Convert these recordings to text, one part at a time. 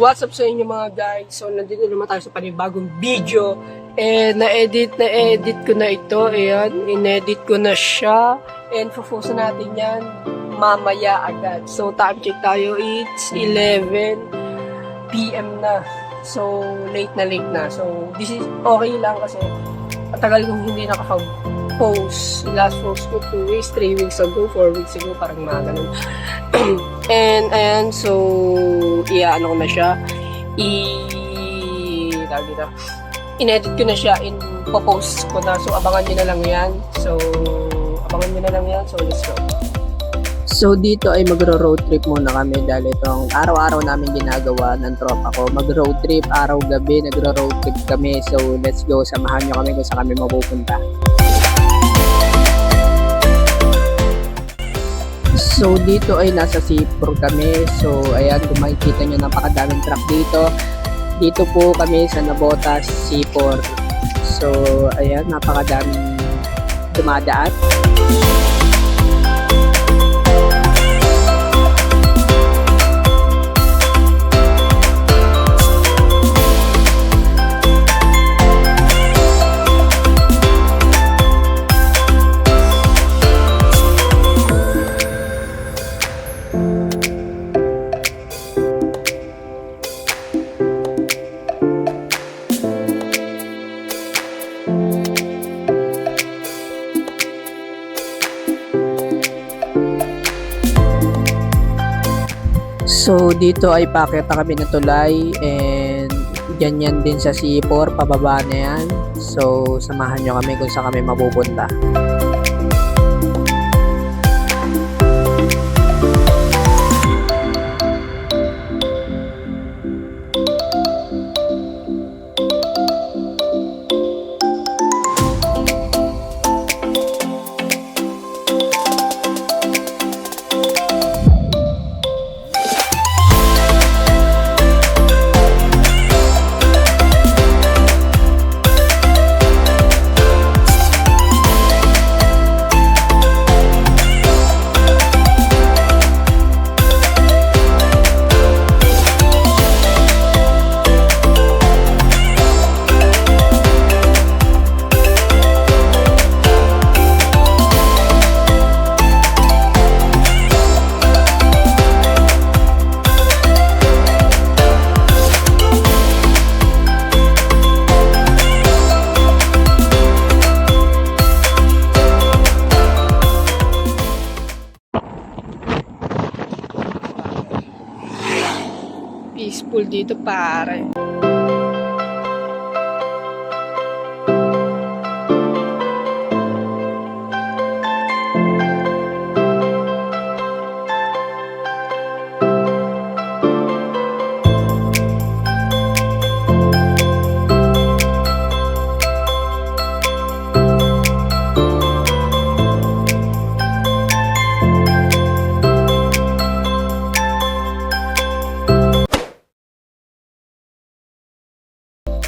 What's up sa inyo mga guys? So, nandito naman tayo sa panibagong video. Na-edit ko na ito. Ayan, in-edit ko na siya. And post natin yan mamaya agad. So, time check tayo. It's 11 PM na. So, late na. So, this is okay lang kasi matagal kong hindi nakapag-post. Last post ko 2 weeks, 3 weeks ago, 4 weeks ago, parang mga ganun. And so, ano ko na siya, in-edit ko na siya, po-post ko na. So, abangan nyo na lang yan. So, let's go. So, dito ay magro-road trip muna kami dahil itong araw-araw namin ginagawa ng tropa ko. Mag-road trip, araw-gabi, nagro-road trip kami. So, let's go. Samahan nyo kami kung saan kami mapupunta. So, dito ay nasa Sipur kami. So, ayan, kung makikita nyo, napakadaming truck dito. Dito po kami sa Nabotas, Sipur. So, ayan, napakadaming dumadaan. So, dito ay pakita kami na tulay and ganyan din sa Sipur, pababa na yan. So, samahan nyo kami kung saan kami mapupunta. Peaceful dito, pare.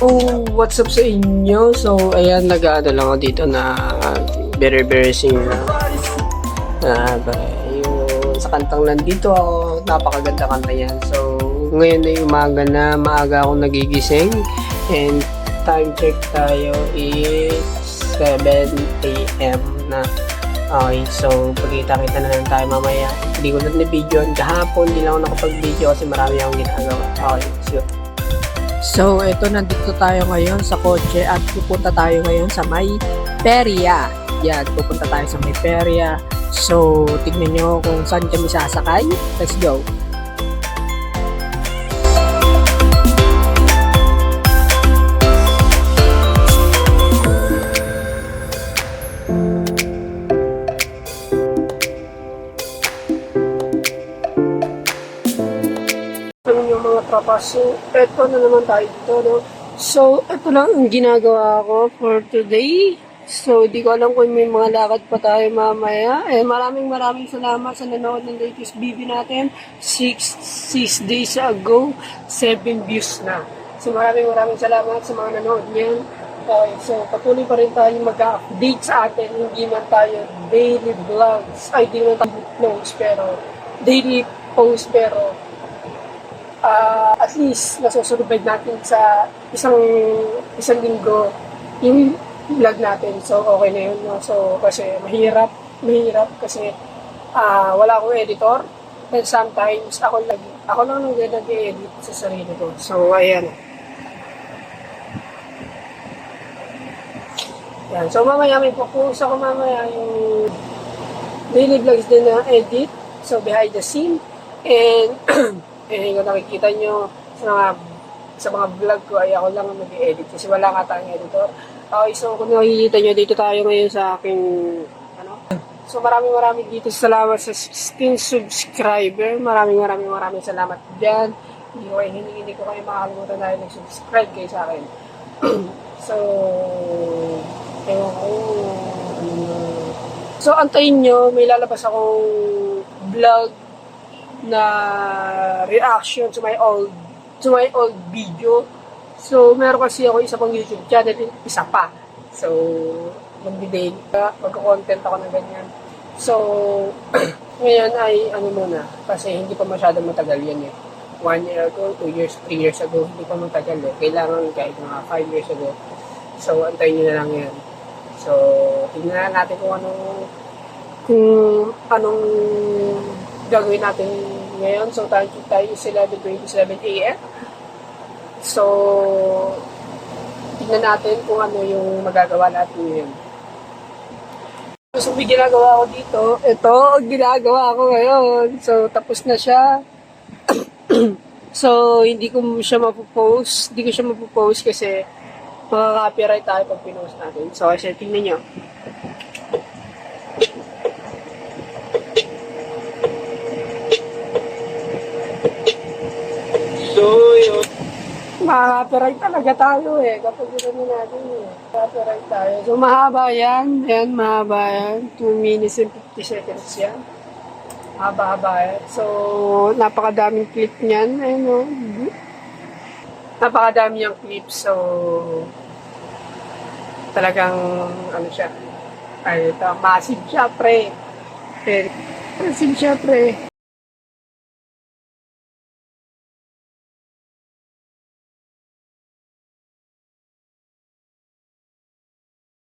Oh, what's up sa inyo? So, ayan, nag-ano lang ako dito na very singer. Yung sa kantang nandito ako, napakaganda kanta yan. So, ngayon ay umaga na, maaga akong nagigising. And time check tayo is 7 AM na. Okay, so pagkita-kita na lang tayo mamaya. Hindi ko na na-videoan kahapon, hindi lang ako nakapag-video kasi marami akong ginagawa. Okay, so, ito, nandito tayo ngayon sa kotse at pupunta tayo ngayon sa may perya. Yan, pupunta tayo sa may perya. So, tignan nyo kung saan kami sasakay. Let's go! Yung mga tropa. So, eto na naman tayo dito, no? So, eto lang ang ginagawa ko for today. So, di ko alam kung may mga lakad pa tayo mamaya. Maraming salamat sa nanood ng latest video natin. 6 days ago, 7 views na. So, maraming salamat sa mga nanood niyan. Okay, so patuloy pa rin tayo mag-update sa atin. Hindi man tayo daily vlogs, ay di man tayo vlogs, pero daily post, pero at least nasusurvive natin sa isang linggo yung vlog natin. So, okay na yun. No? So, kasi mahirap kasi wala akong editor. And sometimes, ako lang nag-edit sa sarili ko. So, ayan. Yan. So, mamaya may post ako mamaya yung daily vlogs din na edit. So, behind the scene. And, kung nakikita nyo sa mga vlog ko ay ako lang mag-edit kasi wala nga tayong editor. Okay, so kung nakikita nyo, dito tayo ngayon sa aking so maraming dito salamat sa 16 subscriber. Maraming salamat dyan. Hindi ko kayo makakalimutan dahil nag-subscribe kayo sa akin. So, ewan ko. So, antayin nyo, may lalabas akong vlog na reaction to my old video. So, meron kasi ako isa pang YouTube channel, isa pa. So, mag-video mag-content ako ng ganyan. So, ngayon ay muna, kasi hindi pa masyadong matagal yan eh. 1 year ago, 2 years, 3 years ago, hindi pa matagal eh. Kailangan kahit mga 5 years ago. So, antayin nyo na lang yan. So, tingnan natin kung anong gagawin natin ngayon. So, tayo 11:27 a.m. So, tingnan natin kung ano yung magagawa natin ngayon. So, may ginagawa ko dito. Ito, ang ginagawa ko ngayon. So, tapos na siya. So, hindi ko siya mapopost kasi makaka-copyright tayo pag pinost natin. So, kasi tingnan nyo. So, yun. Makaka-copyright talaga tayo eh. Kapag gano'n natin eh. Copyright tayo. So, mahaba yan. Ayan, mahaba yan. 2 minutes and 50 seconds yan. Mahaba yan. So, napakadaming clip niyan. Ayun o. Napakadami yung clip. So, talagang, siya. Ay, ito, massive siya, pre. Massive siya, pre.